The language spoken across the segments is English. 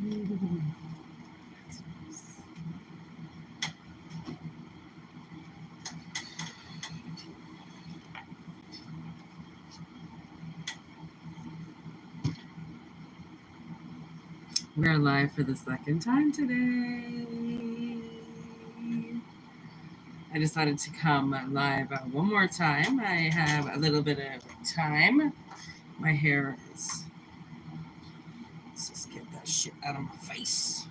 Ooh, that's nice. We're live for the second time today. I decided to come live one more time. I have a little bit of time. My hair is... Let's just get that shit out of my face.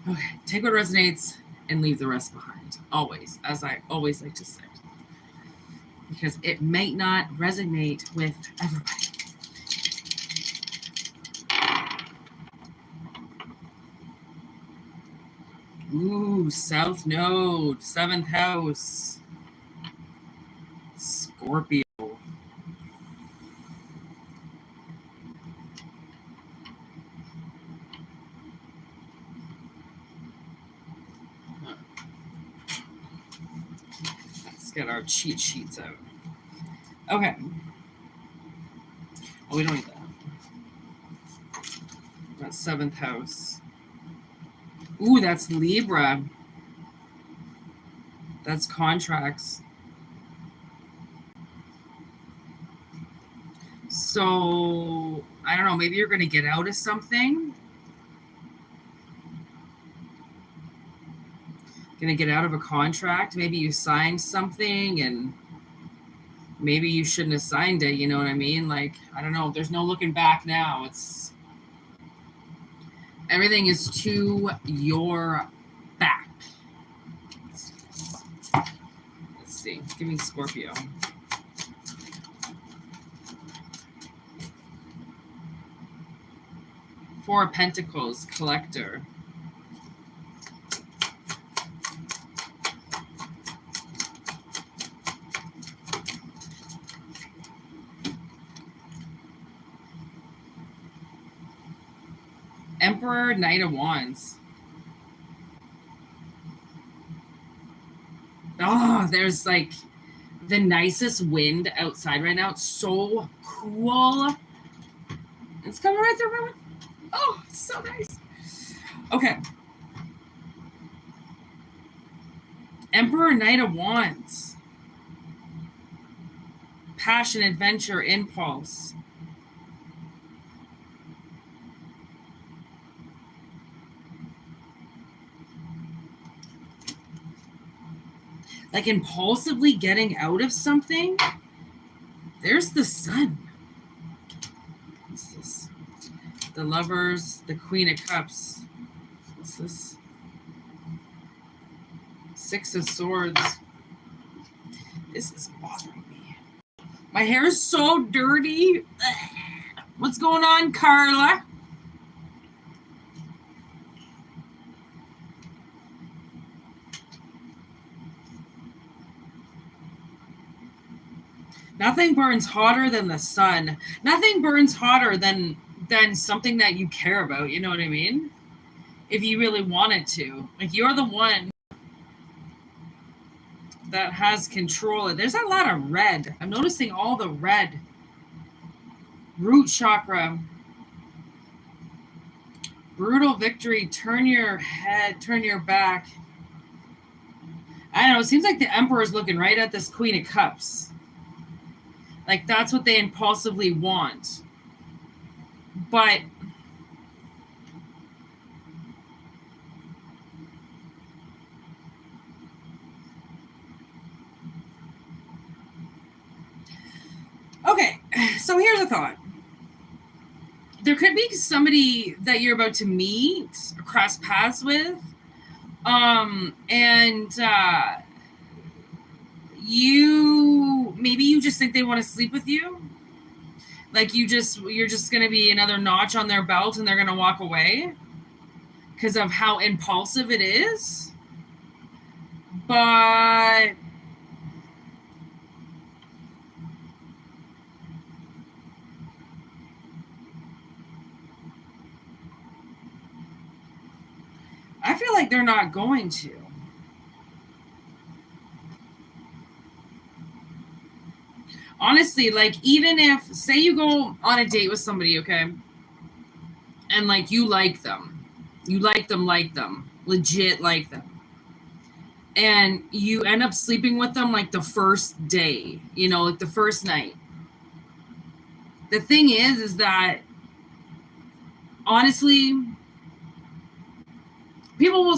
Okay, take what resonates and leave the rest behind. Always, as I always like to say. Because it may not resonate with everybody. Ooh, South Node, 7th house. Scorpio. Let's get our cheat sheets out. Okay. Oh, we don't need that. That's 7th house. Ooh, that's Libra. That's contracts. So, I don't know, maybe you're going to get out of something. Going to get out of a contract. Maybe you signed something and maybe you shouldn't have signed it. You know what I mean? Like, I don't know. There's no looking back now. It's... Everything is to your back. Let's see. Give me Scorpio. Four of Pentacles, collector. Emperor, Knight of Wands. Oh, there's like the nicest wind outside right now. It's so cool. It's coming right through my window. Oh, it's so nice. Okay. Emperor, Knight of Wands. Passion, adventure, impulse. Like impulsively getting out of something. There's the Sun. What's this? The Lovers, the Queen of Cups. What's this? 6 of Swords. This is bothering me. My hair is so dirty. What's going on, Carla? Nothing burns hotter than the sun. Nothing burns hotter than something that you care about. You know what I mean? If you really wanted to. Like, you're the one that has control. There's a lot of red. I'm noticing all the red. Root chakra. Brutal victory. Turn your head. Turn your back. I don't know. It seems like the Emperor's looking right at this Queen of Cups. Like, that's what they impulsively want. But okay, so here's a thought. There could be somebody that you're about to meet or cross paths with, and maybe you just think they want to sleep with you. Like you're just going to be another notch on their belt and they're going to walk away because of how impulsive it is. But I feel like they're not going to. honestly, like, even if, say you go on a date with somebody, okay, and like you like them, legit like them, and you end up sleeping with them like the first day, you know, like the first night. The thing is that honestly, people will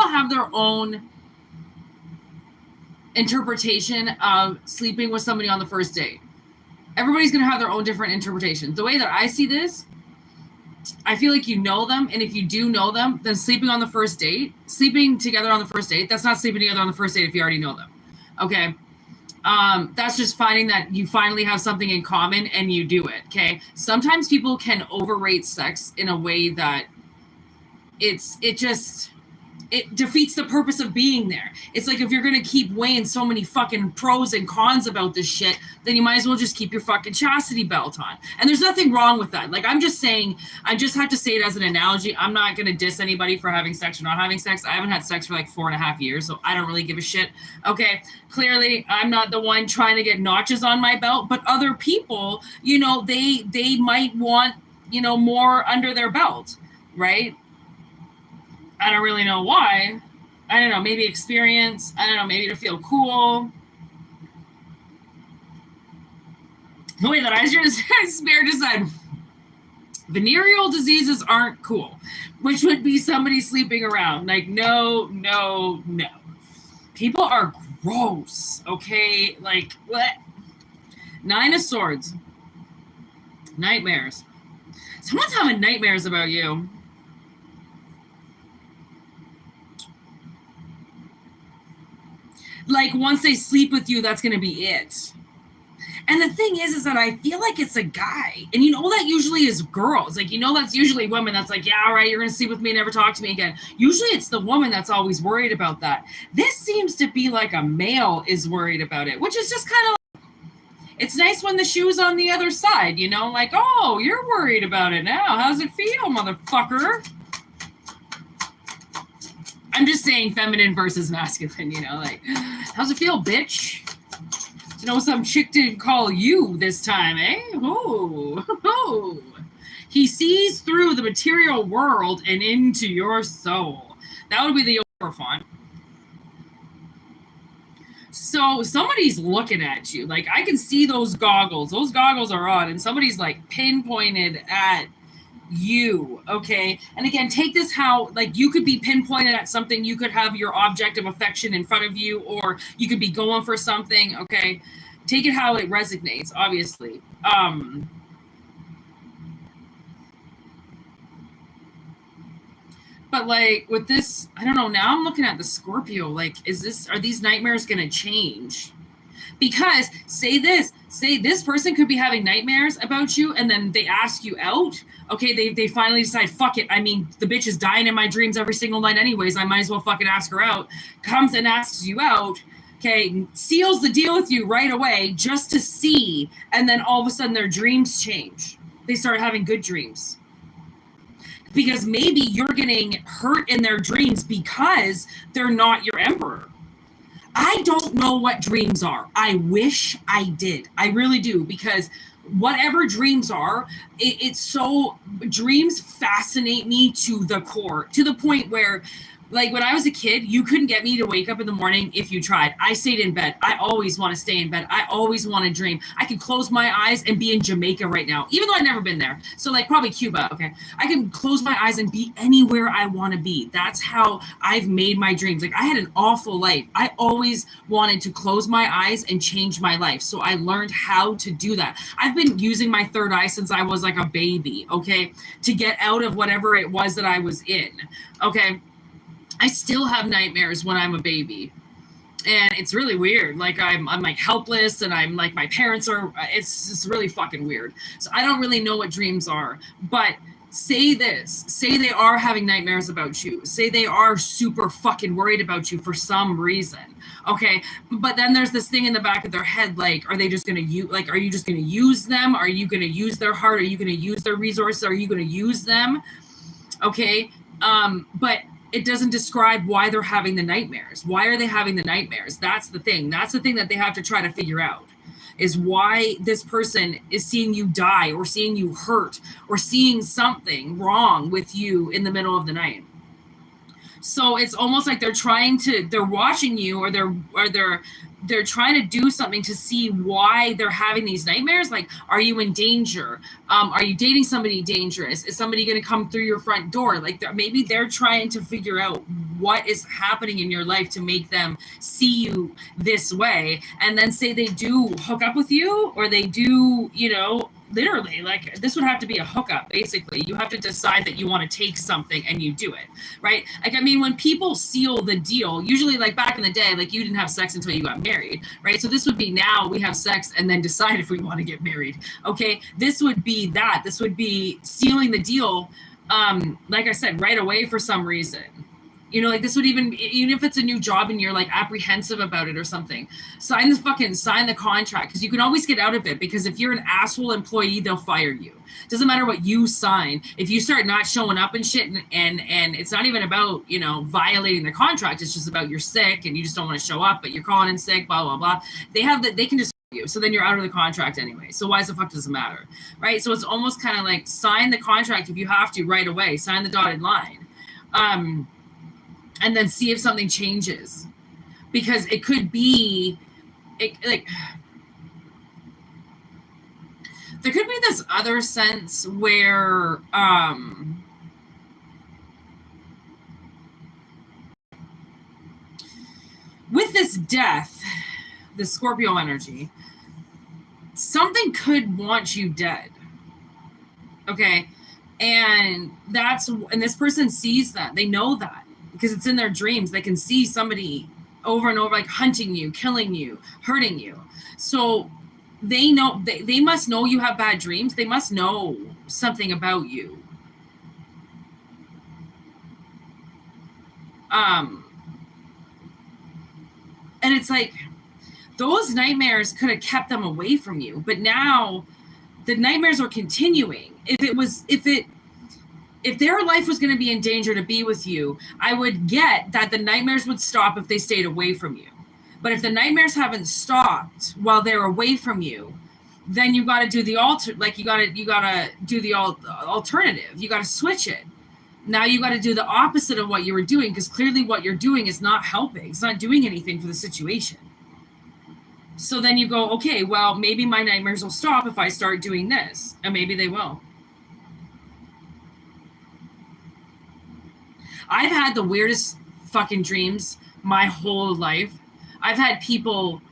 have their own interpretation of sleeping with somebody on the first date. Everybody's going to have their own different interpretation. The way that I see this, I feel like you know them, and if you do know them, then sleeping together on the first date, that's not sleeping together on the first date if you already know them. Okay? That's just finding that you finally have something in common and you do it. Okay? Sometimes people can overrate sex in a way that it defeats the purpose of being there. It's like, if you're going to keep weighing so many fucking pros and cons about this shit, then you might as well just keep your fucking chastity belt on. And there's nothing wrong with that. Like, I'm just saying, I just have to say it as an analogy. I'm not going to diss anybody for having sex or not having sex. I haven't had sex for like 4.5 years, so I don't really give a shit. Okay, clearly I'm not the one trying to get notches on my belt, but other people, you know, they might want, you know, more under their belt, right? I don't really know why. I don't know, maybe experience. I don't know, maybe to feel cool. The way that I just said, venereal diseases aren't cool, which would be somebody sleeping around. Like, no. People are gross, okay? Like, what? 9 of Swords. Nightmares. Someone's having nightmares about you. Like, once they sleep with you, that's going to be it. And the thing is that I feel like it's a guy. And you know that usually is girls. Like, you know that's usually women that's like, yeah, all right, you're going to sleep with me and never talk to me again. Usually it's the woman that's always worried about that. This seems to be like a male is worried about it, which is just kind of like, it's nice when the shoe's on the other side, you know? Like, oh, you're worried about it now. How's it feel, motherfucker? I'm just saying feminine versus masculine, you know, like, how's it feel, bitch? You know, some chick didn't call you this time, eh? Oh. He sees through the material world and into your soul. That would be the over font. So somebody's looking at you. Like, I can see those goggles. Those goggles are on, and somebody's like pinpointed at you, okay? And again, take this how, like, you could be pinpointed at something. You could have your object of affection in front of you, or you could be going for something, okay? Take it how it resonates, obviously. But like with this, I don't know, now I'm looking at the Scorpio, like, are these nightmares going to change? Because say this person could be having nightmares about you, and then they ask you out. Okay, they finally decide, fuck it. I mean, the bitch is dying in my dreams every single night anyways. I might as well fucking ask her out. Comes and asks you out. Okay, seals the deal with you right away just to see. And then all of a sudden their dreams change. They start having good dreams. Because maybe you're getting hurt in their dreams because they're not your emperor. I don't know what dreams are. I wish I did. I really do, because whatever dreams are, dreams fascinate me to the core, to the point where, like, when I was a kid, you couldn't get me to wake up in the morning if you tried. I stayed in bed. I always want to stay in bed. I always want to dream. I could close my eyes and be in Jamaica right now, even though I've never been there. So, like, probably Cuba, okay? I can close my eyes and be anywhere I want to be. That's how I've made my dreams. Like, I had an awful life. I always wanted to close my eyes and change my life. So I learned how to do that. I've been using my third eye since I was like a baby, okay? To get out of whatever it was that I was in, okay? I still have nightmares when I'm a baby, and it's really weird. Like, I'm like helpless, and I'm like, my parents are, it's really fucking weird. So I don't really know what dreams are, but say they are having nightmares about you. Say they are super fucking worried about you for some reason. Okay. But then there's this thing in the back of their head. Like, are they just going to use, like, are you just going to use them? Are you going to use their heart? Are you going to use their resources? Are you going to use them? Okay. But it doesn't describe why they're having the nightmares. Why are they having the nightmares? That's the thing. That's the thing that they have to try to figure out, is why this person is seeing you die or seeing you hurt or seeing something wrong with you in the middle of the night. So it's almost like they're watching you, or they're trying to do something to see why they're having these nightmares. Like, are you in danger? Are you dating somebody dangerous? Is somebody going to come through your front door? Like, maybe they're trying to figure out what is happening in your life to make them see you this way. And then say they do hook up with you, or they do, literally, like, this would have to be a hookup. Basically, you have to decide that you want to take something and you do it, right? Like, I mean, when people seal the deal, usually, like, back in the day, like, you didn't have sex until you got married, right? So this would be, now we have sex and then decide if we want to get married. Okay, this would be that. This would be sealing the deal, like I said, right away for some reason. Like, this would even if it's a new job and you're like apprehensive about it or something, sign the contract, because you can always get out of it. Because if you're an asshole employee, they'll fire you. Doesn't matter what you sign. If you start not showing up and shit, and it's not even about, violating the contract. It's just about you're sick and you just don't want to show up, but you're calling in sick, blah, blah, blah. They can just you. So then you're out of the contract anyway. So why the fuck does it matter? Right? So it's almost kind of like, sign the contract if you have to right away. Sign the dotted line. And then see if something changes, because it could be, there could be this other sense where, with this death, the Scorpio energy, something could want you dead. Okay. And this person sees that. They know that, because it's in their dreams. They can see somebody over and over, like, hunting you, killing you, hurting you. So they know, they must know you have bad dreams. They must know something about you. And it's like, those nightmares could have kept them away from you, but now the nightmares are continuing. If their life was going to be in danger to be with you, I would get that the nightmares would stop if they stayed away from you. But if the nightmares haven't stopped while they're away from you, then you got to do the alternative. You got to switch it. Now you got to do the opposite of what you were doing, because clearly what you're doing is not helping. It's not doing anything for the situation. So then you go, okay, well, maybe my nightmares will stop if I start doing this, and maybe they will. I've had the weirdest fucking dreams my whole life. I've had people,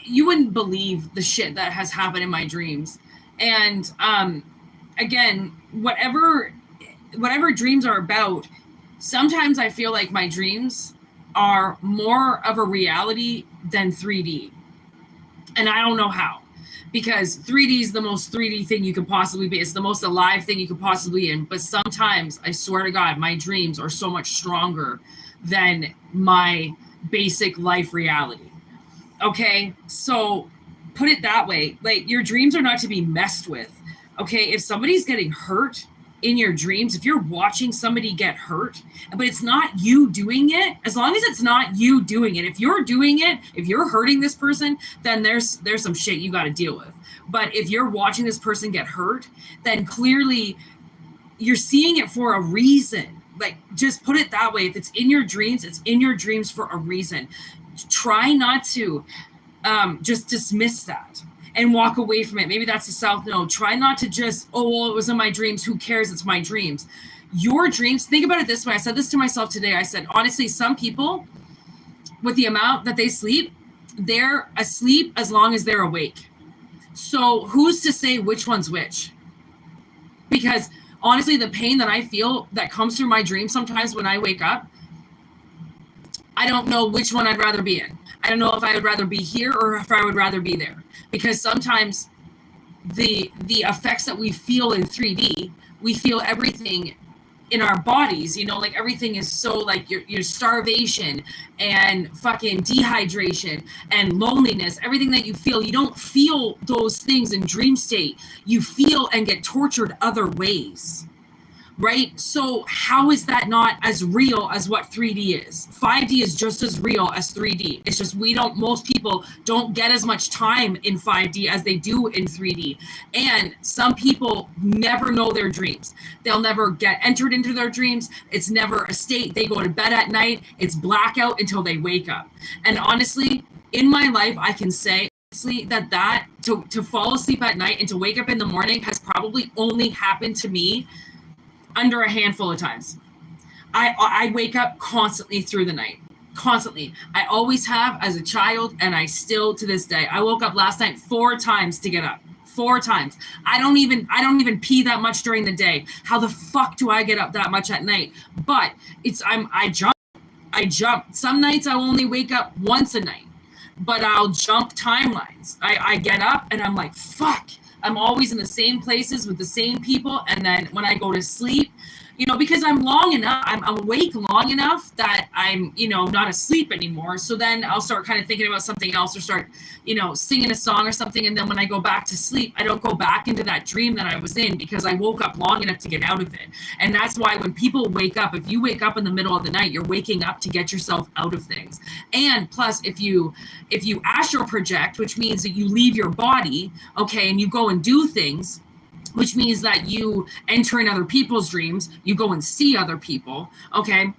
you wouldn't believe the shit that has happened in my dreams. And again, whatever dreams are about, sometimes I feel like my dreams are more of a reality than 3D. And I don't know how. Because 3D is the most 3D thing you could possibly be. It's the most alive thing you could possibly be in. But sometimes, I swear to God, my dreams are so much stronger than my basic life reality. Okay? So put it that way. Like, your dreams are not to be messed with. Okay? If somebody's getting hurt in your dreams, if you're watching somebody get hurt, but it's not you doing it, as long as it's not you doing it, if you're doing it, if you're hurting this person, then there's some shit you got to deal with. But if you're watching this person get hurt, then clearly you're seeing it for a reason. Like, just put it that way. If it's in your dreams, it's in your dreams for a reason. Try not to just dismiss that and walk away from it. Maybe that's the South Node. Try not to just, oh, well, it was in my dreams. Who cares? It's my dreams. Your dreams, think about it this way. I said this to myself today. I said, honestly, some people, with the amount that they sleep, they're asleep as long as they're awake. So who's to say which one's which? Because honestly, the pain that I feel that comes through my dreams sometimes when I wake up, I don't know which one I'd rather be in. I don't know if I would rather be here or if I would rather be there. Because sometimes the effects that we feel in 3D, we feel everything in our bodies, like everything is so, like, your starvation and fucking dehydration and loneliness, everything that you feel, you don't feel those things in dream state. You feel and get tortured other ways. right? So how is that not as real as what 3D is? 5D is just as real as 3D. It's just most people don't get as much time in 5D as they do in 3D. And some people never know their dreams. They'll never get entered into their dreams. It's never a state. They go to bed at night. It's blackout until they wake up. And honestly, in my life, I can say that to fall asleep at night and to wake up in the morning has probably only happened to me under a handful of times. I wake up constantly through the night. Constantly. I always have as a child, and I still to this day. I woke up last night 4 times to get up. 4 times. I don't even pee that much during the day. How the fuck do I get up that much at night? But I jump. Some nights I'll only wake up once a night, but I'll jump timelines. I get up and I'm like, fuck. I'm always in the same places with the same people. And then when I go to sleep, because I'm awake long enough that I'm, not asleep anymore. So then I'll start kind of thinking about something else or start, singing a song or something. And then when I go back to sleep, I don't go back into that dream that I was in because I woke up long enough to get out of it. And that's why when people wake up, if you wake up in the middle of the night, you're waking up to get yourself out of things. And plus, if you astral project, which means that you leave your body, okay, and you go and do things, which means that you enter in other people's dreams, you go and see other people, okay?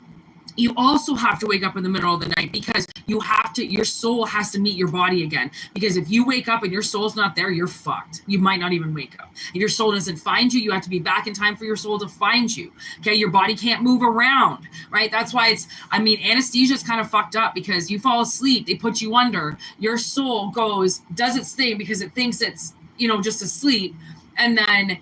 You also have to wake up in the middle of the night because your soul has to meet your body again. Because if you wake up and your soul's not there, you're fucked. You might not even wake up. If your soul doesn't find you, you have to be back in time for your soul to find you, okay? Your body can't move around, right? That's why anesthesia is kind of fucked up because you fall asleep, they put you under, your soul does its thing because it thinks it's, just asleep. And then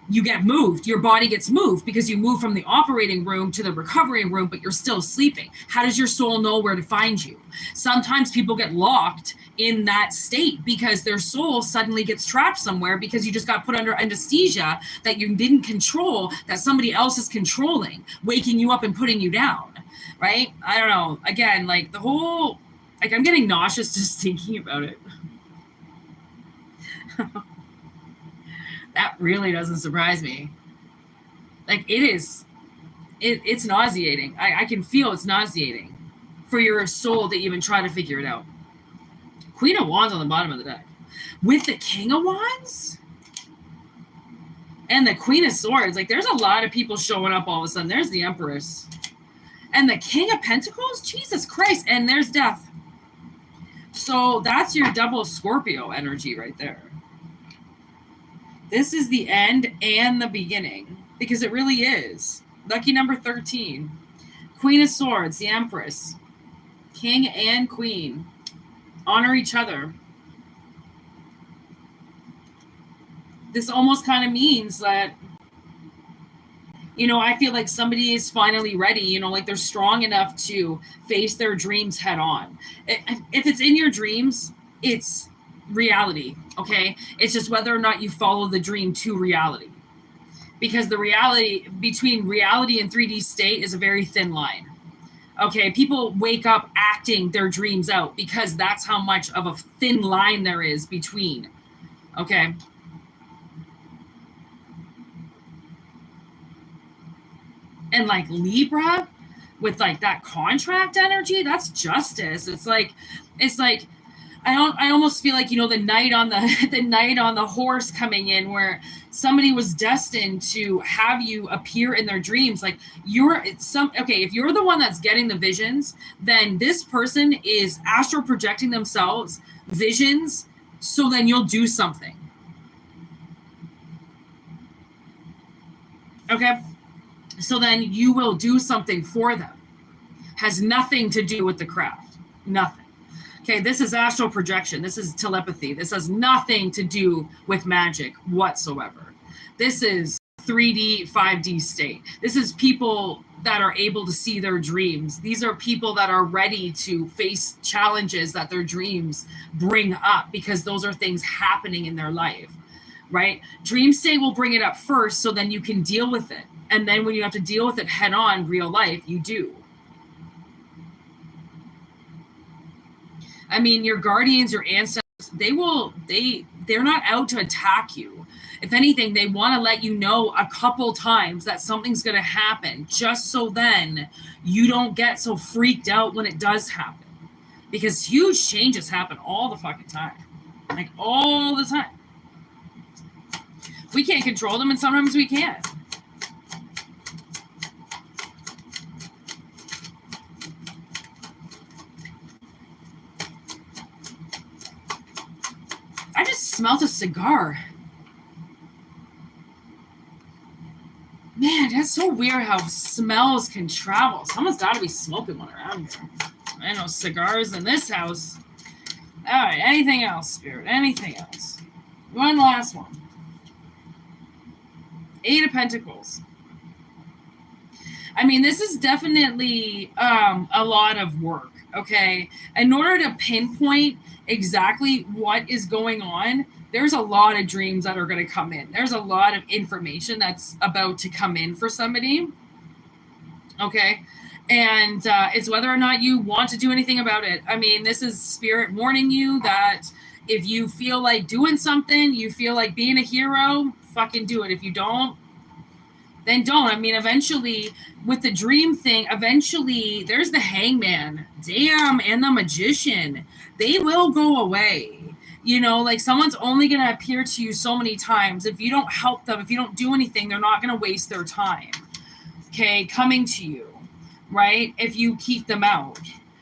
you get moved. Your body gets moved because you move from the operating room to the recovery room, but you're still sleeping. How does your soul know where to find you? Sometimes people get locked in that state because their soul suddenly gets trapped somewhere because you just got put under anesthesia that you didn't control, that somebody else is controlling, waking you up and putting you down, right? I don't know. Again, I'm getting nauseous just thinking about it. That really doesn't surprise me. It's nauseating. I can feel it's nauseating for your soul to even try to figure it out. Queen of Wands on the bottom of the deck. With the King of Wands and the Queen of Swords. There's a lot of people showing up all of a sudden. There's the Empress. And the King of Pentacles? Jesus Christ. And there's Death. So that's your double Scorpio energy right there. This is the end and the beginning, because it really is. Lucky number 13. Queen of Swords, the Empress. King and Queen. Honor each other. This almost kind of means that, I feel like somebody is finally ready, they're strong enough to face their dreams head on. If it's in your dreams, it's reality, okay? It's just whether or not you follow the dream to reality, because the reality between reality and 3D state is a very thin line, okay? People wake up acting their dreams out because that's how much of a thin line there is between, okay? And Libra with that contract energy, that's justice. It's like I almost feel like, the knight on the horse coming in, where somebody was destined to have you appear in their dreams. If you're the one that's getting the visions, then this person is astral projecting themselves visions, so then you'll do something. Okay? So then you will do something for them. Has nothing to do with the craft. Nothing. Okay, this is astral projection. This is telepathy. This has nothing to do with magic whatsoever. This is 3D, 5D state. This is people that are able to see their dreams. These are people that are ready to face challenges that their dreams bring up, because those are things happening in their life, right? Dream state will bring it up first, so then you can deal with it. And then when you have to deal with it head on, real life, you do. Your guardians, your ancestors, they're not out to attack you. If anything, they want to let you know a couple times that something's going to happen, just so then you don't get so freaked out when it does happen. Because huge changes happen all the fucking time. Like, all the time. We can't control them, and sometimes we can. I just smelled a cigar. Man, that's so weird how smells can travel. Someone's got to be smoking one around here. I know cigars in this house. All right, anything else, Spirit? Anything else? One last one. 8 of Pentacles. I mean, this is definitely a lot of work, okay? In order to pinpoint exactly what is going on, there's a lot of dreams that are going to come in. There's a lot of information that's about to come in for somebody, okay? And it's whether or not you want to do anything about it. I mean, this is Spirit warning you that if you feel like doing something, you feel like being a hero, fucking do it. If you don't, then don't. I mean, eventually, with the dream thing, eventually, there's the Hangman, damn, and the Magician. They will go away. You know, like, someone's only going to appear to you so many times. If you don't help them, if you don't do anything, they're not going to waste their time, okay, coming to you, right, if you keep them out.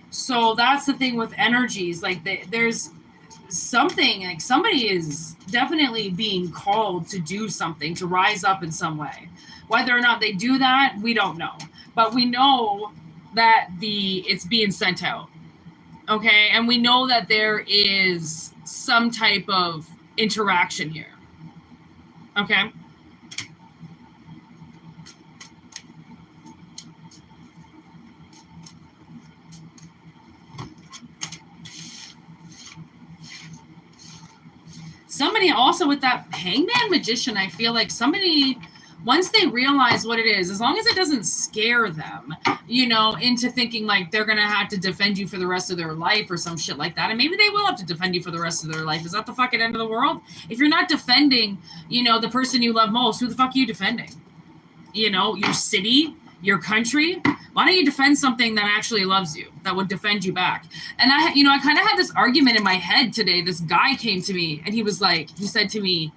So that's the thing with energies. Like, there's something, like, somebody is definitely being called to do something, to rise up in some way. Whether or not they do that, we don't know. But we know that it's being sent out. Okay? And we know that there is some type of interaction here. Okay? Somebody also with that Hangman Magician, I feel like somebody, once they realize what it is, as long as it doesn't scare them, you know, into thinking like they're going to have to defend you for the rest of their life or some shit like that. And maybe they will have to defend you for the rest of their life. Is that the fucking end of the world? If you're not defending, you know, the person you love most, who the fuck are you defending? You know, your city, your country? Why don't you defend something that actually loves you, that would defend you back? And I kind of had this argument in my head today. This guy came to me and he said to me,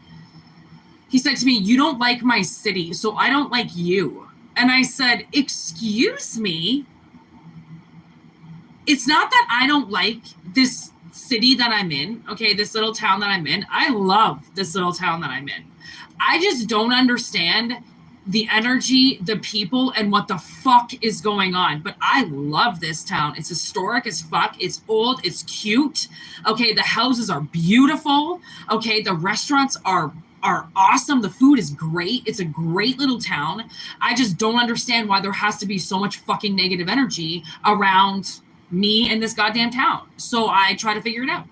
you don't like my city, so I don't like you. And I said, excuse me? It's not that I don't like this city that I'm in, okay, this little town that I'm in. I love this little town that I'm in. I just don't understand the energy, the people, and what the fuck is going on. But I love this town. It's historic as fuck. It's old. It's cute. Okay, the houses are beautiful. Okay, the restaurants are awesome. The food is great. It's a great little town. I just don't understand why there has to be so much fucking negative energy around me and this goddamn town. So I try to figure it out.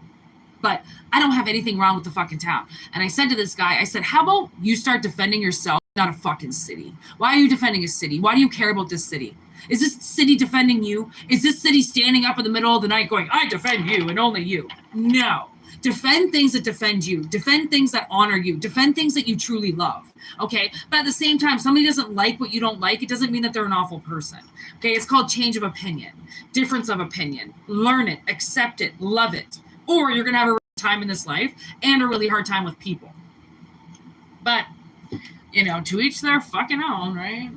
But I don't have anything wrong with the fucking town. And I said to this guy, I said, how about you start defending yourself, not a fucking city? Why are you defending a city? Why do you care about this city? Is this city defending you? Is this city standing up in the middle of the night going, I defend you and only you? No. Defend things that defend you. Defend things that honor you. Defend things that you truly love. Okay? But at the same time, somebody doesn't like what you don't like. It doesn't mean that they're an awful person. Okay? It's called change of opinion. Difference of opinion. Learn it. Accept it. Love it. Or you're going to have a really hard time in this life and a really hard time with people. But, you know, to each their fucking own, right?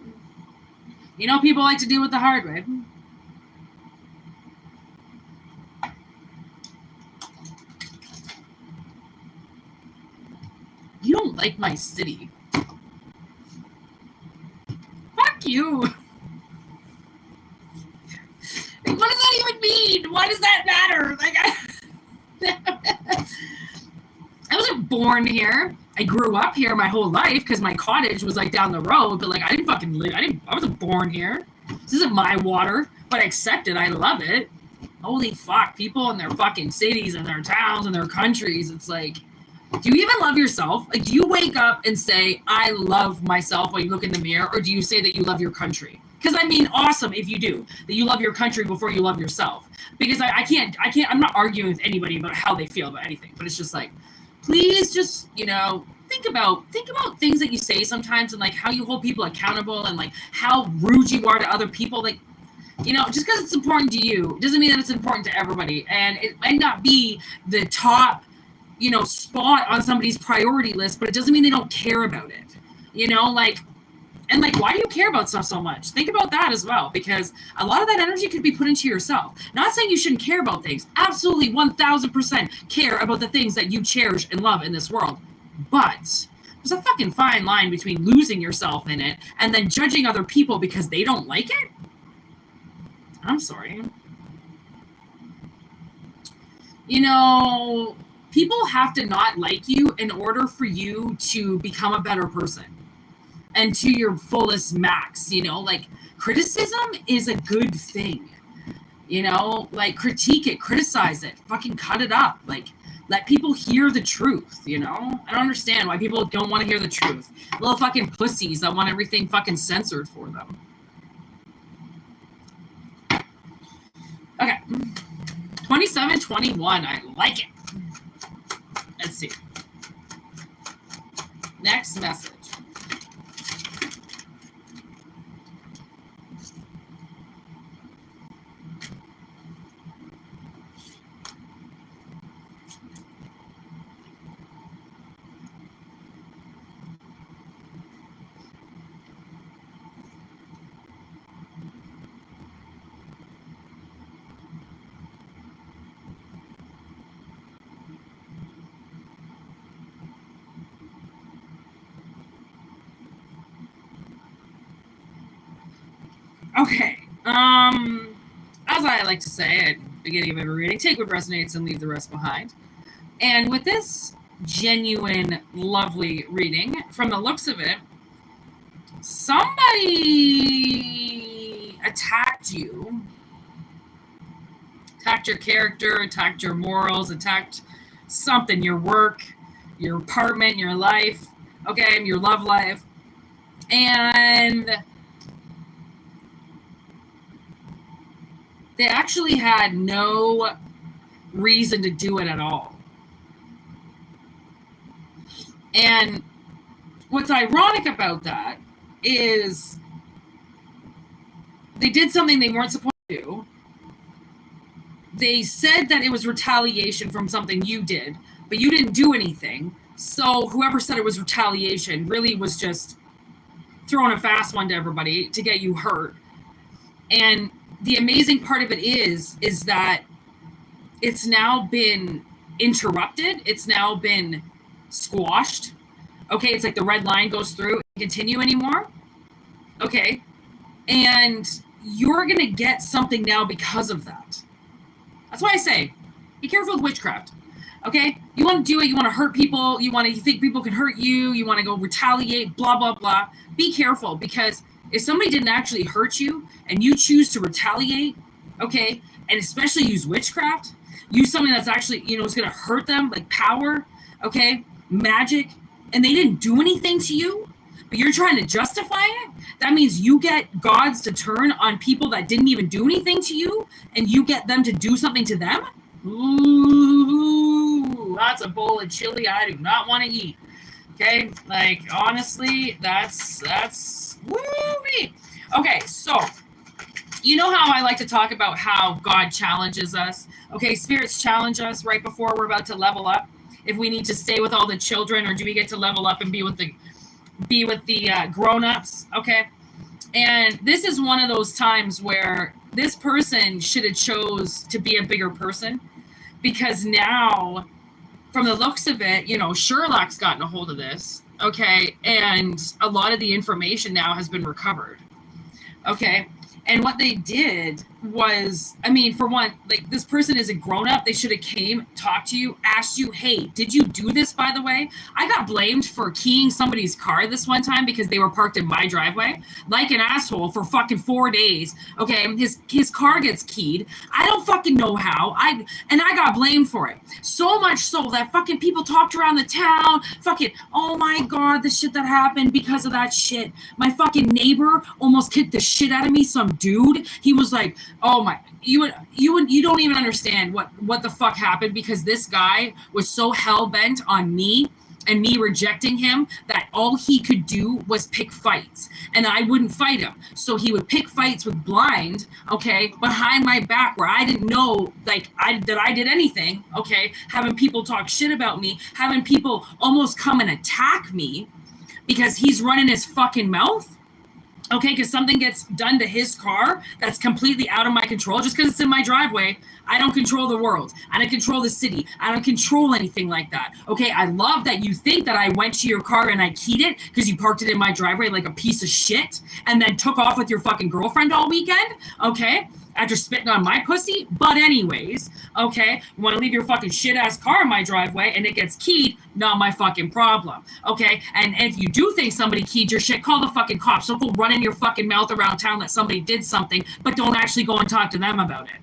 You know, people like to deal with the hard way. You don't like my city. Fuck you. Like, what does that even mean? Why does that matter? Like, I wasn't born here. I grew up here my whole life because my cottage was like down the road, but like I didn't fucking live. I wasn't born here. This isn't my water, but I accept it. I love it. Holy fuck, people in their fucking cities and their towns and their countries. It's like, do you even love yourself? Like, do you wake up and say, I love myself when you look in the mirror, or do you say that you love your country? Because I mean, awesome if you do, that you love your country before you love yourself. Because I can't, I'm not arguing with anybody about how they feel about anything, but it's just like, please just, think about things that you say sometimes, and like how you hold people accountable, and like how rude you are to other people. Like, just because it's important to you doesn't mean that it's important to everybody. And it might not be the top, spot on somebody's priority list, but it doesn't mean they don't care about it. And why do you care about stuff so much? Think about that as well, because a lot of that energy could be put into yourself. Not saying you shouldn't care about things. Absolutely 1000% care about the things that you cherish and love in this world. But there's a fucking fine line between losing yourself in it and then judging other people because they don't like it. I'm sorry. People have to not like you in order for you to become a better person and to your fullest max. Criticism is a good thing. Critique it, criticize it, fucking cut it up. Let people hear the truth. I don't understand why people don't want to hear the truth. Little fucking pussies that want everything fucking censored for them. Okay. 2721. I like it. Let's see. Next message. Okay, as I like to say at the beginning of every reading, take what resonates and leave the rest behind. And with this genuine, lovely reading, from the looks of it, somebody attacked you, attacked your character, attacked your morals, attacked something, your work, your apartment, your life, okay, your love life, and they actually had no reason to do it at all. And what's ironic about that is they did something they weren't supposed to do. They said that it was retaliation from something you did, but you didn't do anything. So whoever said it was retaliation really was just throwing a fast one to everybody to get you hurt. And the amazing part of it is that it's now been interrupted. It's now been squashed. Okay, it's like the red line goes through. It doesn't continue anymore. Okay, and you're going to get something now because of that. That's why I say, be careful with witchcraft. Okay, you want to do it. You want to hurt people. You think people can hurt you. You want to go retaliate, blah, blah, blah. Be careful, because if somebody didn't actually hurt you and you choose to retaliate, okay, and especially use witchcraft, use something that's actually, is going to hurt them, like power, okay, magic, and they didn't do anything to you, but you're trying to justify it, that means you get gods to turn on people that didn't even do anything to you, and you get them to do something to them? Ooh, that's a bowl of chili I do not want to eat. Okay, honestly, that's woo-wee. Okay, so you know how I like to talk about how God challenges us. Okay, spirits challenge us right before we're about to level up. If we need to stay with all the children, or do we get to level up and be with the grown-ups? Okay, and this is one of those times where this person should have chose to be a bigger person, because now, from the looks of it, Sherlock's gotten a hold of this, okay, and a lot of the information now has been recovered, okay, and what they did was, for one, this person is a grown-up. They should have came, talked to you, asked you, hey, did you do this, by the way? I got blamed for keying somebody's car this one time because they were parked in my driveway, like an asshole, for fucking 4 days, okay? His car gets keyed. I don't fucking know how. I got blamed for it. So much so that fucking people talked around the town, fucking, oh my God, the shit that happened because of that shit. My fucking neighbor almost kicked the shit out of me, some dude. He was like, Oh my, you don't even understand what the fuck happened, because this guy was so hell bent on me and me rejecting him that all he could do was pick fights, and I wouldn't fight him. So he would pick fights with blind, okay, behind my back, where I didn't know that I did anything, okay, having people talk shit about me, having people almost come and attack me because he's running his fucking mouth. Okay, because something gets done to his car that's completely out of my control. Just because it's in my driveway, I don't control the world. I don't control the city. I don't control anything like that. Okay, I love that you think that I went to your car and I keyed it because you parked it in my driveway like a piece of shit and then took off with your fucking girlfriend all weekend. Okay, after spitting on my pussy. But anyways, okay, you want to leave your fucking shit ass car in my driveway and it gets keyed, not my fucking problem. Okay, and if you do think somebody keyed your shit, call the fucking cops. Don't go running your fucking mouth around town that somebody did something, but don't actually go and talk to them about it.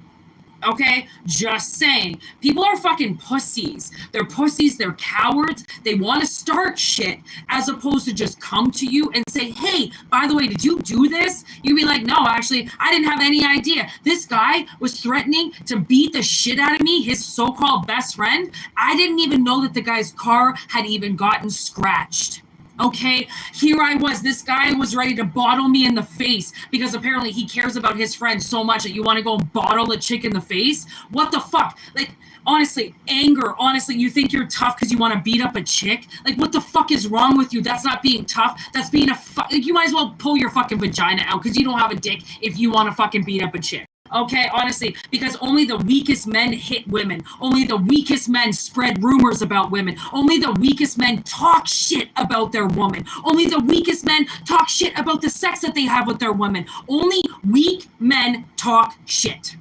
Okay, just saying. People are fucking pussies. They're pussies. They're cowards. They want to start shit as opposed to just come to you and say, hey, by the way, did you do this? You'd be like, no, actually, I didn't have any idea. This guy was threatening to beat the shit out of me, his so-called best friend. I didn't even know that the guy's car had even gotten scratched. Okay, here I was. This guy was ready to bottle me in the face because apparently he cares about his friend so much that you want to go bottle a chick in the face. What the fuck? Like, honestly, anger. Honestly, you think you're tough because you want to beat up a chick? Like, what the fuck is wrong with you? That's not being tough. That's being like, you might as well pull your fucking vagina out because you don't have a dick if you want to fucking beat up a chick. Okay, honestly, because only the weakest men hit women. Only the weakest men spread rumors about women. Only the weakest men talk shit about their woman. Only the weakest men talk shit about the sex that they have with their women. Only weak men talk shit.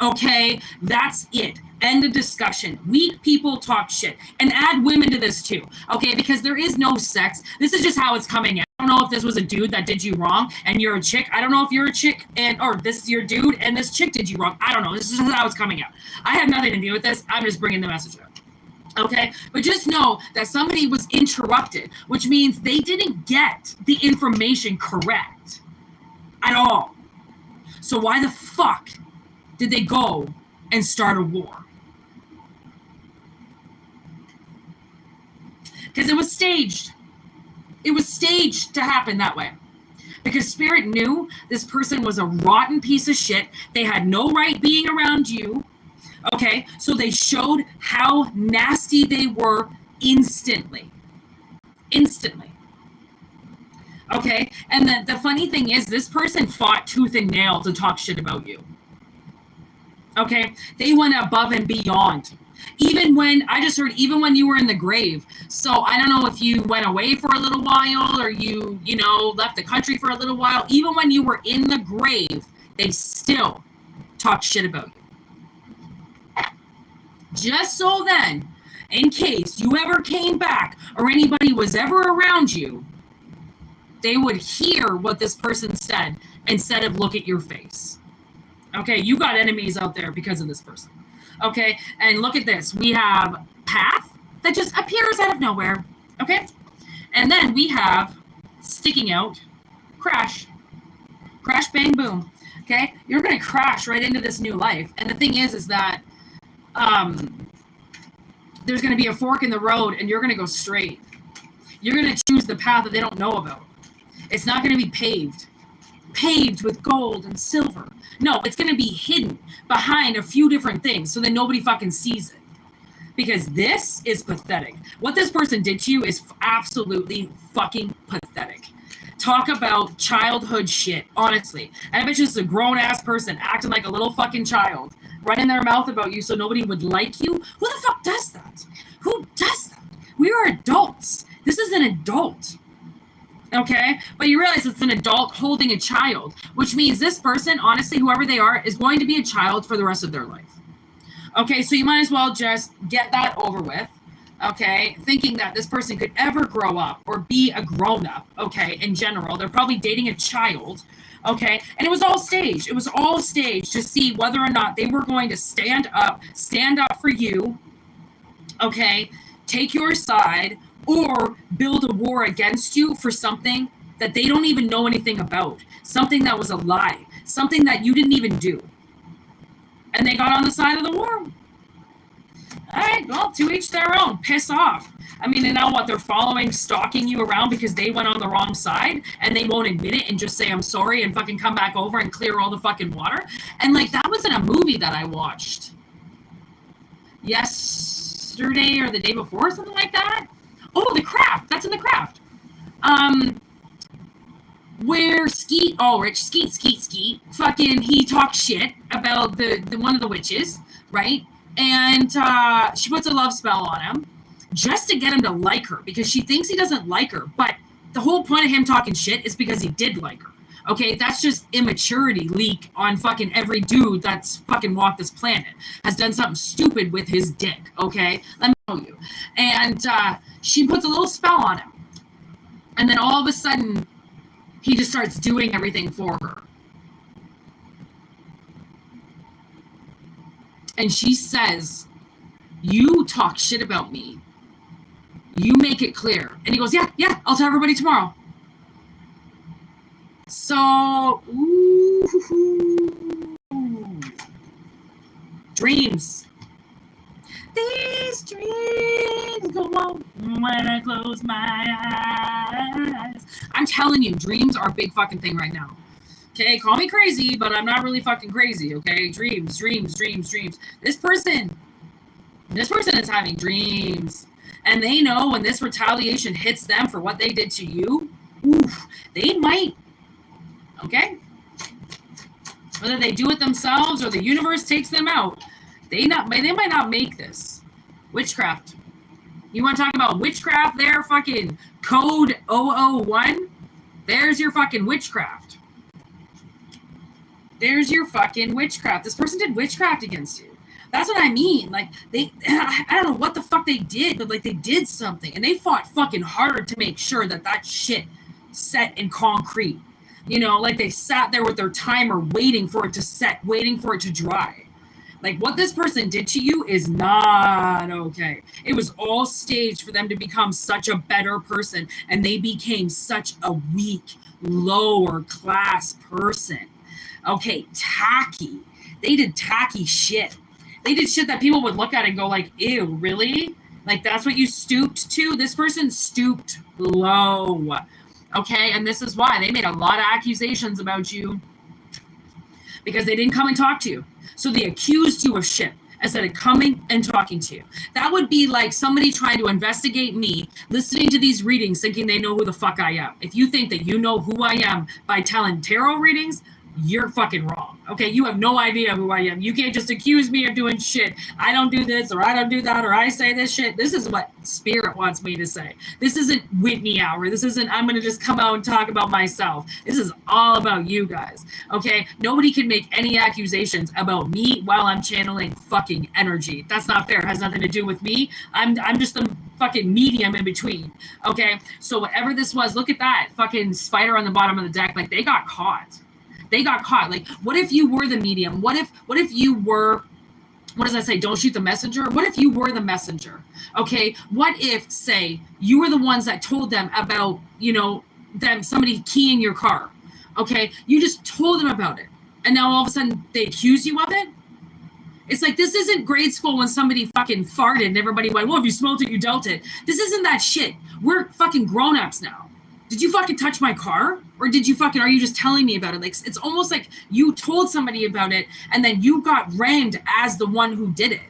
Okay, that's it. End of discussion. Weak people talk shit. And add women to this too. Okay, because there is no sex. This is just how it's coming out. I don't know if this was a dude that did you wrong and you're a chick. I don't know if you're a chick or this is your dude and this chick did you wrong. I don't know. This is how it's coming out. I have nothing to do with this. I'm just bringing the message out. Okay, but just know that somebody was interrupted, which means they didn't get the information correct at all. So why the fuck did they go and start a war? Because it was staged. It was staged to happen that way. Because Spirit knew this person was a rotten piece of shit. They had no right being around you. Okay, so they showed how nasty they were instantly. Instantly. Okay, and the funny thing is, this person fought tooth and nail to talk shit about you. Okay, they went above and beyond. Even when you were in the grave. So I don't know if you went away for a little while or you left the country for a little while. Even when you were in the grave, they still talked shit about you. Just so then, in case you ever came back or anybody was ever around you, they would hear what this person said instead of look at your face. Okay, you got enemies out there because of this person. Okay, and look at this. We have path that just appears out of nowhere. Okay, and then we have sticking out, crash, bang, boom. Okay, you're gonna crash right into this new life. And the thing is that there's gonna be a fork in the road, and you're gonna go straight. You're gonna choose the path that they don't know about. It's not gonna be paved with gold and silver. No, it's going to be hidden behind a few different things so that nobody fucking sees it. Because this is pathetic. What this person did to you is absolutely fucking pathetic. Talk about childhood shit, honestly. And I bet you it's a grown-ass person acting like a little fucking child, running their mouth about you so nobody would like you. Who the fuck does that? Who does that? We are adults. This is an adult. Okay, but you realize it's an adult holding a child, which means this person, honestly, whoever they are, is going to be a child for the rest of their life. Okay, so you might as well just get that over with. Okay, thinking that this person could ever grow up or be a grown-up. Okay, in general, they're probably dating a child. Okay, and it was all staged. It was all staged to see whether or not they were going to stand up for you. Okay, take your side, or build a war against you for something that they don't even know anything about, something that was a lie, something that you didn't even do. And they got on the side of the war. All right, well, to each their own. Piss off. I mean, and now what? They're following, stalking you around because they went on the wrong side and they won't admit it and just say, I'm sorry, and fucking come back over and clear all the fucking water. And like, that was in a movie that I watched yesterday or the day before, something like that. Oh, The Craft. That's in The Craft. Where Rich Skeet, fucking, he talks shit about the one of the witches, right? And she puts a love spell on him just to get him to like her because she thinks he doesn't like her. But the whole point of him talking shit is because he did like her. Okay, that's just immaturity leak on fucking every dude that's fucking walked this planet. Has done something stupid with his dick, okay? Let me tell you. And she puts a little spell on him. And then all of a sudden, he just starts doing everything for her. And she says, you talk shit about me. You make it clear. And he goes, yeah, I'll tell everybody tomorrow. So, dreams. These dreams go on when I close my eyes. I'm telling you, dreams are a big fucking thing right now. Okay, call me crazy, but I'm not really fucking crazy, okay? Dreams. This person is having dreams. And they know when this retaliation hits them for what they did to you, they might, okay? Whether they do it themselves or the universe takes them out, they might not make this. Witchcraft. You want to talk about witchcraft there? Fucking code 001? There's your fucking witchcraft. There's your fucking witchcraft. This person did witchcraft against you. That's what I mean. Like, I don't know what the fuck they did, but like they did something. And they fought fucking hard to make sure that shit set in concrete. You know, like they sat there with their timer waiting for it to set, waiting for it to dry. Like what this person did to you is not okay. It was all staged for them to become such a better person. And they became such a weak, lower class person. Okay, tacky. They did tacky shit. They did shit that people would look at and go like, ew, really? Like that's what you stooped to? This person stooped low. Okay, and this is why they made a lot of accusations about you because they didn't come and talk to you. So they accused you of shit instead of coming and talking to you. That would be like somebody trying to investigate me, listening to these readings, thinking they know who the fuck I am. If you think that you know who I am by telling tarot readings, you're fucking wrong. Okay, you have no idea who I am. You can't just accuse me of doing shit. I don't do this or I don't do that or I say this shit. This is what spirit wants me to say. This isn't Whitney hour. This isn't I'm going to just come out and talk about myself. This is all about you guys. Okay, nobody can make any accusations about me while I'm channeling fucking energy. That's not fair. It has nothing to do with me. I'm just a fucking medium in between. Okay, so whatever this was, look at that fucking spider on the bottom of the deck. Like they got caught. They got caught. Like, what if you were the medium? What if you were, what does I say? Don't shoot the messenger. What if you were the messenger? Okay. What if, say, you were the ones that told them about, you know, them, somebody keying your car. Okay. You just told them about it. And now all of a sudden they accuse you of it. It's like, this isn't grade school when somebody fucking farted and everybody went, well, if you smelled it, you dealt it. This isn't that shit. We're fucking grown-ups now. Did you fucking touch my car? Or did you fucking, are you just telling me about it? Like, it's almost like you told somebody about it and then you got ranked as the one who did it.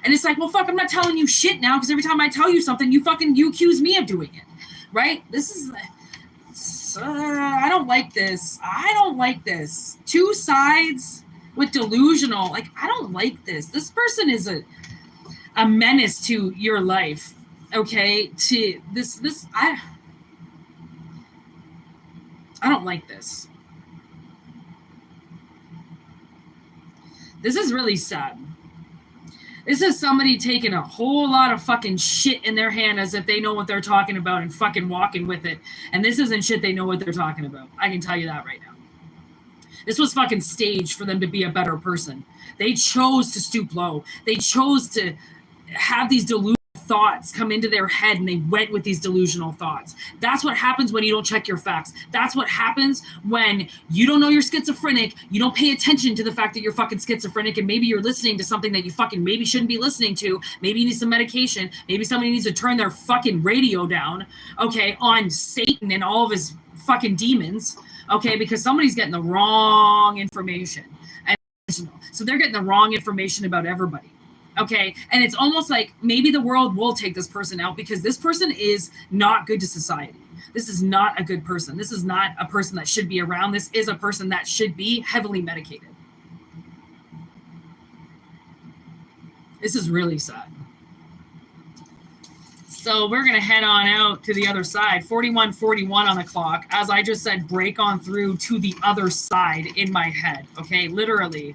And it's like, well, fuck, I'm not telling you shit now because every time I tell you something, you accuse me of doing it. Right? This is, I don't like this. I don't like this. Two sides with delusional. Like, I don't like this. This person is a menace to your life. Okay? To this, I don't like this. This is really sad. This is somebody taking a whole lot of fucking shit in their hand as if they know what they're talking about and fucking walking with it. And this isn't shit they know what they're talking about. I can tell you that right now. This was fucking staged for them to be a better person. They chose to stoop low. They chose to have these delusional thoughts come into their head and they went with these delusional thoughts. That's what happens when you don't check your facts. That's what happens when you don't know you're schizophrenic. You don't pay attention to the fact that you're fucking schizophrenic, and maybe you're listening to something that you fucking maybe shouldn't be listening to. Maybe you need some medication. Maybe somebody needs to turn their fucking radio down, okay, on Satan and all of his fucking demons, okay, because somebody's getting the wrong information. And so they're getting the wrong information about everybody. Okay, and it's almost like maybe the world will take this person out because this person is not good to society. This is not a good person. This is not a person that should be around. This is a person that should be heavily medicated. This is really sad. So we're going to head on out to the other side. 41:41 on the clock. As I just said, break on through to the other side in my head. Okay, literally.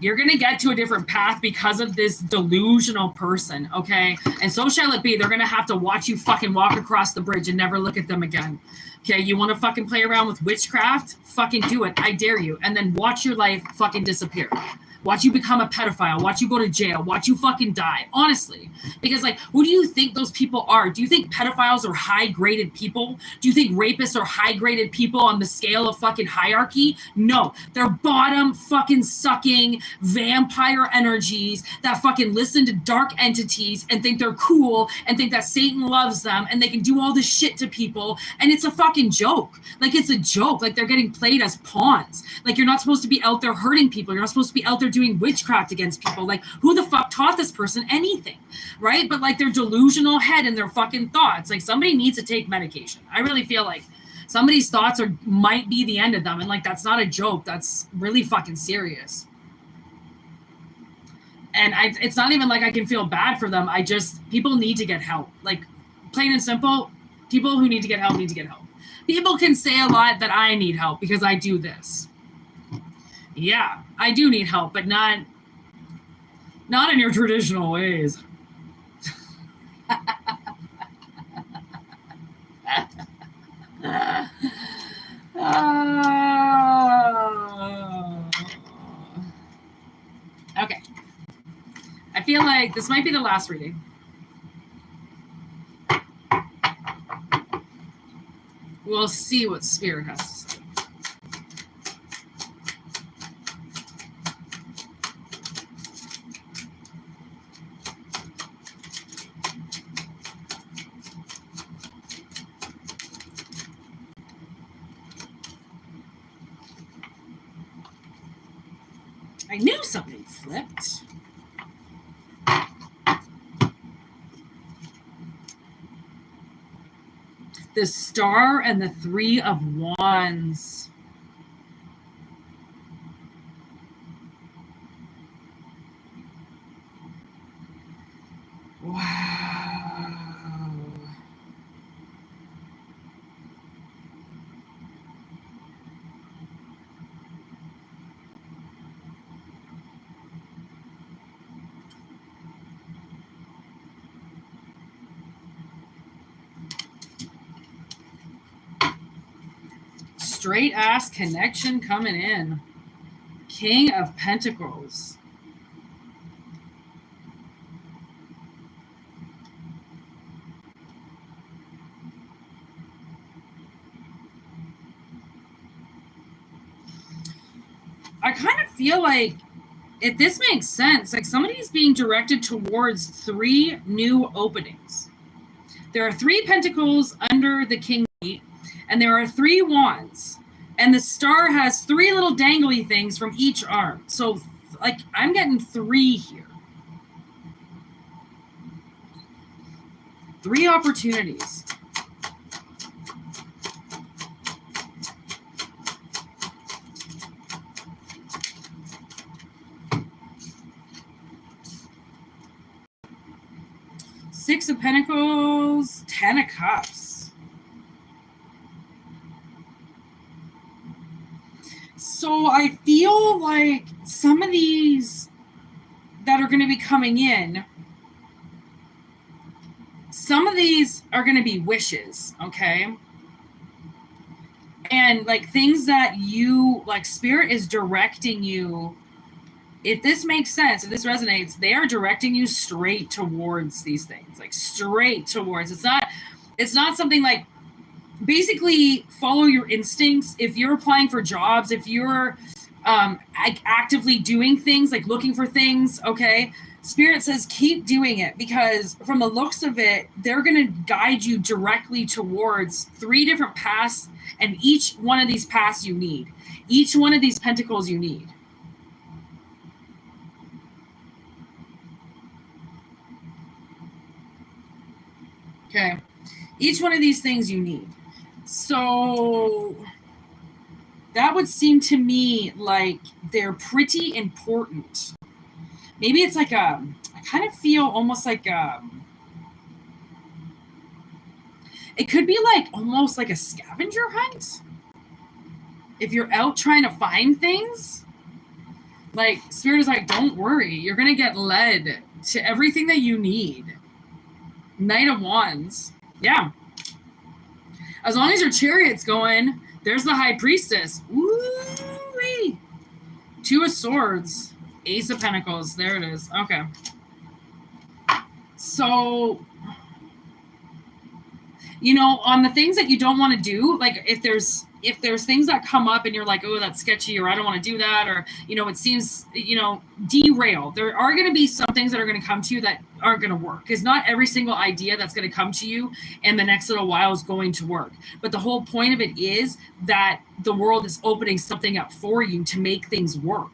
You're going to get to a different path because of this delusional person, okay? And so shall it be. They're going to have to watch you fucking walk across the bridge and never look at them again. Okay, you want to fucking play around with witchcraft? Fucking do it. I dare you. And then watch your life fucking disappear. Watch you become a pedophile. Watch you go to jail. Watch you fucking die. Honestly. Because, like, who do you think those people are? Do you think pedophiles are high-graded people? Do you think rapists are high-graded people on the scale of fucking hierarchy? No. They're bottom fucking sucking vampire energies that fucking listen to dark entities and think they're cool and think that Satan loves them and they can do all this shit to people. And it's a fucking joke. Like, it's a joke. Like, they're getting played as pawns. Like, you're not supposed to be out there hurting people. You're not supposed to be out there doing witchcraft against people. Like, who the fuck taught this person anything, right? But like, their delusional head and their fucking thoughts, like, somebody needs to take medication. I really feel like somebody's thoughts might be the end of them, and like, that's not a joke. That's really fucking serious. And it's not even like I can feel bad for them. People need to get help. Like, plain and simple, people who need to get help need to get help. People can say a lot that I need help because I do this. Yeah, I do need help, but not in your traditional ways. Okay. I feel like this might be the last reading. We'll see what Spirit has to say. I knew something flipped. The Star and the Three of Wands. Wow. Straight ass connection coming in. King of Pentacles. I kind of feel like, if this makes sense, like somebody's being directed towards 3 new openings. There are 3 pentacles under the king, and there are 3 wands. And the Star has 3 little dangly things from each arm. So, like, I'm getting 3 here. 3 opportunities. Six of Pentacles, 10 of Cups. So I feel like some of these that are going to be coming in, some of these are going to be wishes, okay? And like things that you, like Spirit is directing you if this makes sense, if this resonates, they are directing you straight towards these things, like straight towards. It's not something like, basically follow your instincts. If you're applying for jobs, if you're actively doing things, like looking for things, okay, Spirit says keep doing it, because from the looks of it, they're going to guide you directly towards 3 different paths, and each one of these paths you need. Each one of these pentacles you need. Okay. Each one of these things you need. So that would seem to me like they're pretty important. Maybe it's like I kind of feel almost like it could be like almost like a scavenger hunt. If you're out trying to find things, like Spirit is like, don't worry, you're going to get led to everything that you need. Knight of Wands. Yeah. As long as your chariot's going, there's the High Priestess. Woo-wee. 2 of Swords. Ace of Pentacles. There it is. Okay. So, you know, on the things that you don't want to do, like if there's things that come up and you're like, oh, that's sketchy, or I don't want to do that, or, you know, it seems, you know, derail. There are going to be some things that are going to come to you that aren't going to work, because not every single idea that's going to come to you in the next little while is going to work. But the whole point of it is that the world is opening something up for you to make things work.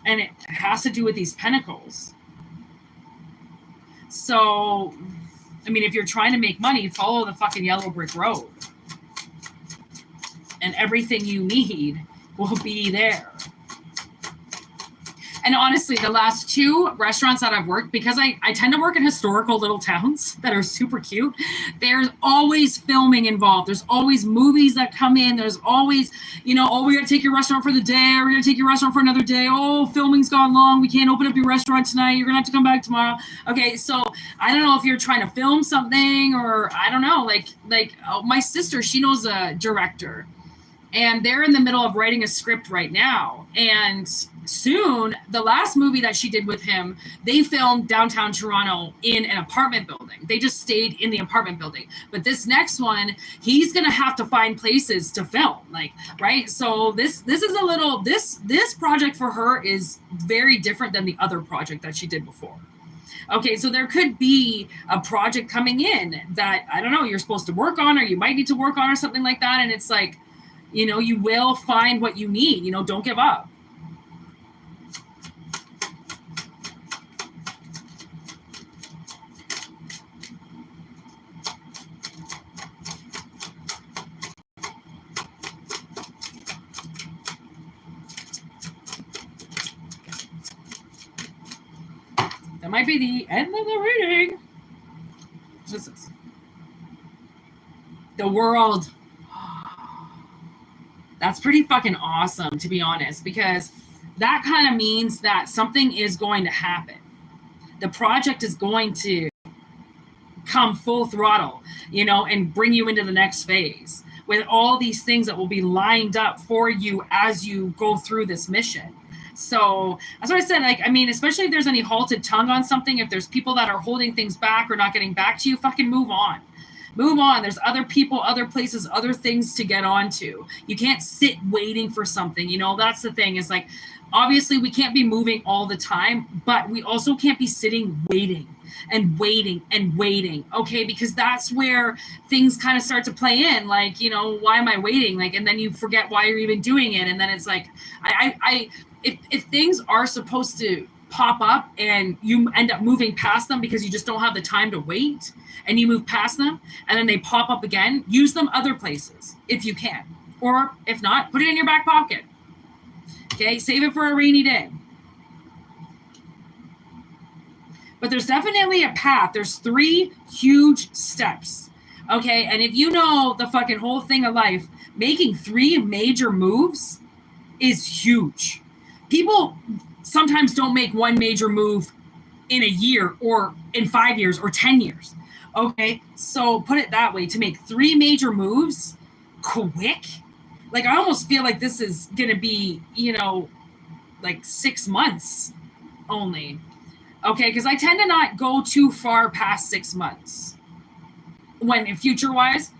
And it has to do with these pentacles. So, I mean, if you're trying to make money, follow the fucking yellow brick road. And everything you need will be there. And honestly, the last 2 restaurants that I've worked, because I tend to work in historical little towns that are super cute, there's always filming involved. There's always movies that come in. There's always, you know, oh, we got to take your restaurant for the day. Or we're going to take your restaurant for another day. Oh, filming's gone long. We can't open up your restaurant tonight. You're going to have to come back tomorrow. Okay, so I don't know if you're trying to film something, or I don't know. Like my sister, she knows a director. And they're in the middle of writing a script right now. And soon, the last movie that she did with him, they filmed downtown Toronto in an apartment building. They just stayed in the apartment building. But this next one, he's going to have to find places to film, like, right? So this is a little, this project for her is very different than the other project that she did before. Okay, so there could be a project coming in that, I don't know, you're supposed to work on, or you might need to work on, or something like that. And it's like, you know, you will find what you need. You know, don't give up. That might be the end of the reading. What's this? The World. That's pretty fucking awesome, to be honest, because that kind of means that something is going to happen. The project is going to come full throttle, you know, and bring you into the next phase with all these things that will be lined up for you as you go through this mission. So that's what I said. Like, I mean, especially if there's any halted tongue on something, if there's people that are holding things back or not getting back to you, fucking move on. Move on. There's other people, other places, other things to get onto. You can't sit waiting for something. You know, that's the thing, is like, obviously we can't be moving all the time, but we also can't be sitting waiting and waiting and waiting. Okay. Because that's where things kind of start to play in. Like, you know, why am I waiting? Like, and then you forget why you're even doing it. And then it's like, if things are supposed to pop up and you end up moving past them because you just don't have the time to wait, and you move past them and then they pop up again, use them other places if you can. Or if not, put it in your back pocket. Okay, save it for a rainy day. But there's definitely a path. There's 3 huge steps. Okay, and if you know the fucking whole thing of life, making 3 major moves is huge. People sometimes don't make one major move in a year or in 5 years or 10 years. Okay, so put it that way, to make 3 major moves quick, like, I almost feel like this is going to be, you know, like 6 months only. Okay, because I tend to not go too far past 6 months when future wise.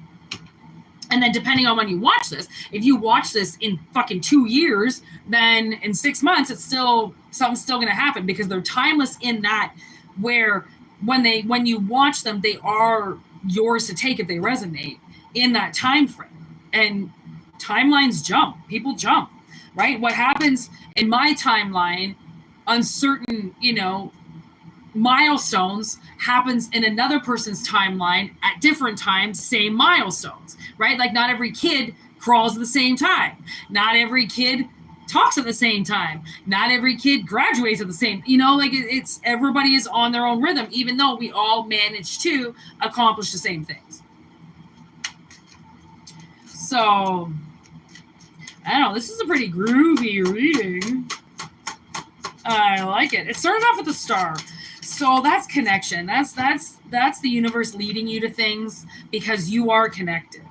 And then depending on when you watch this, if you watch this in fucking 2 years, then in 6 months, it's still, something's still going to happen, because they're timeless in that, where when you watch them, they are yours to take if they resonate in that time frame. And timelines jump, people jump, right? What happens in my timeline on certain, you know, milestones happens in another person's timeline at different times, same milestones, right? Like, not every kid crawls at the same time. Not every kid talks at the same time. Not every kid graduates at the same, you know, like, it's everybody is on their own rhythm, even though we all manage to accomplish the same things. So, I don't know, this is a pretty groovy reading. I like it. It started off with a star. So that's connection. That's the universe leading you to things, because you are connected.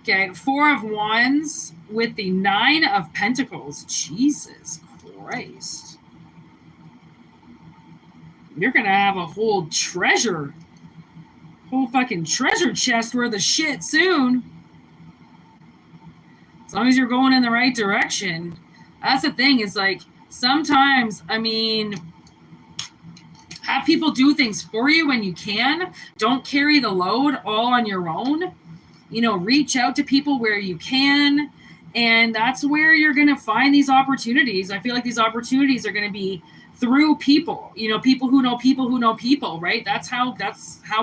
Okay, 4 of Wands with the 9 of Pentacles. Jesus Christ. You're going to have a whole fucking treasure chest worth of shit soon. As long as you're going in the right direction. That's the thing, is like, sometimes, I mean, have people do things for you when you can. Don't carry the load all on your own. You know, reach out to people where you can. And that's where you're going to find these opportunities. I feel like these opportunities are going to be through people, you know, people who know people who know people, right? That's how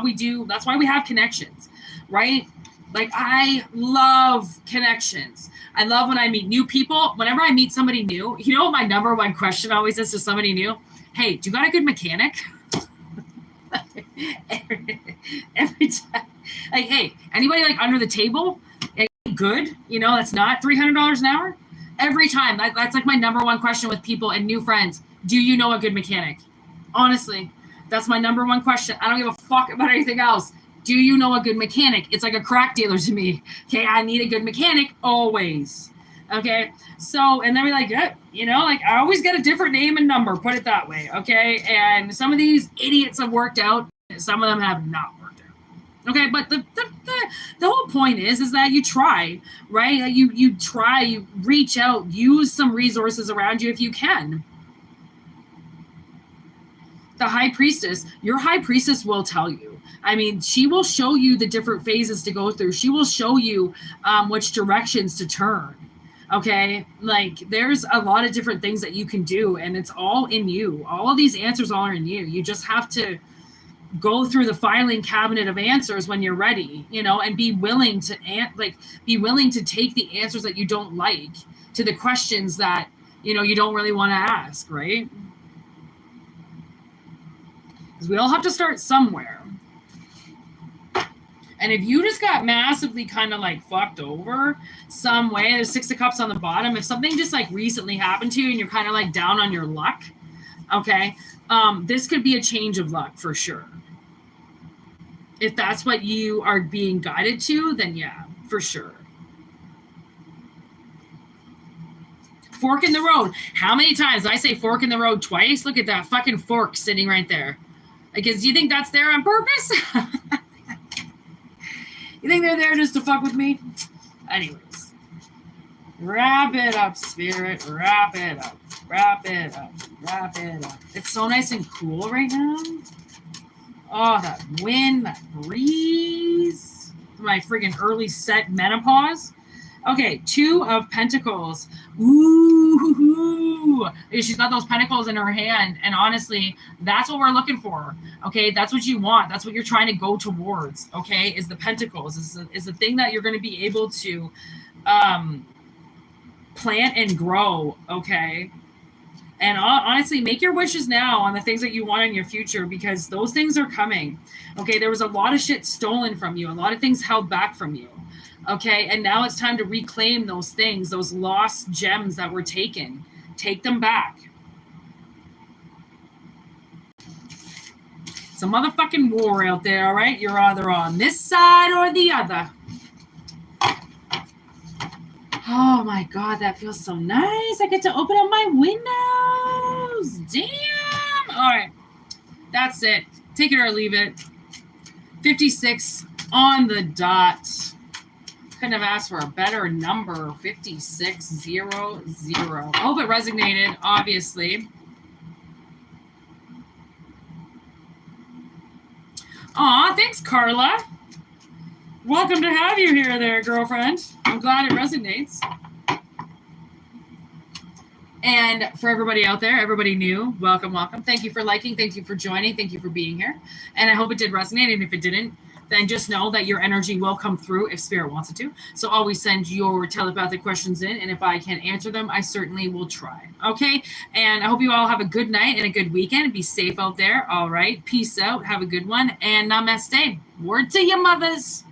we do. That's why we have connections, right? Like, I love connections. I love when I meet new people. Whenever I meet somebody new, you know what my number one question always is to somebody new? Hey, do you got a good mechanic? every time. Like, hey, anybody like under the table? Good? You know, that's not $300 an hour? Every time. That's like my number one question with people and new friends. Do you know a good mechanic? Honestly, that's my number one question. I don't give a fuck about anything else. Do you know a good mechanic? It's like a crack dealer to me. Okay, I need a good mechanic always. Okay, so, and then we're like, yeah, you know, like, I always get a different name and number, put it that way, okay? And some of these idiots have worked out, some of them have not worked out. Okay, but the whole point is that you try, right? You try, you reach out, use some resources around you if you can. The High Priestess, your High Priestess will tell you. I mean, she will show you the different phases to go through. She will show you which directions to turn. Okay, like, there's a lot of different things that you can do, and it's all in you. All of these answers are in you. You just have to go through the filing cabinet of answers when you're ready, you know, and be willing to take the answers that you don't like to the questions that, you know, you don't really want to ask, right? Because we all have to start somewhere. And if you just got massively kind of like fucked over some way, there's 6 of Cups on the bottom. If something just like recently happened to you and you're kind of like down on your luck, okay, this could be a change of luck for sure. If that's what you are being guided to, then yeah, for sure. Fork in the road. How many times did I say fork in the road? Twice? Look at that fucking fork sitting right there. Like, do you think that's there on purpose? You think they're there just to fuck with me? Anyways. Wrap it up, Spirit. Wrap it up. Wrap it up. Wrap it up. It's so nice and cool right now. Oh, that wind, that breeze. My friggin' early set menopause. Okay, 2 of Pentacles. Ooh, she's got those pentacles in her hand, and honestly, that's what we're looking for. Okay, that's what you want. That's what you're trying to go towards. Okay, is the pentacles is the thing that you're going to be able to plant and grow. Okay, and honestly, make your wishes now on the things that you want in your future, because those things are coming. Okay, there was a lot of shit stolen from you, a lot of things held back from you. Okay, and now it's time to reclaim those things, those lost gems that were taken. Take them back. It's a motherfucking war out there, all right? You're either on this side or the other. Oh my God, that feels so nice. I get to open up my windows. Damn. All right. That's it. Take it or leave it. 56 on the dot. Couldn't have asked for a better number. 5600. I hope it resonated, obviously. Aw, thanks, Carla. Welcome to have you here there, girlfriend. I'm glad it resonates. And for everybody out there, everybody new, welcome, welcome. Thank you for liking. Thank you for joining. Thank you for being here. And I hope it did resonate. And if it didn't, then just know that your energy will come through if Spirit wants it to. So always send your telepathic questions in. And if I can't answer them, I certainly will try. Okay? And I hope you all have a good night and a good weekend. Be safe out there. All right? Peace out. Have a good one. And namaste. Word to your mothers.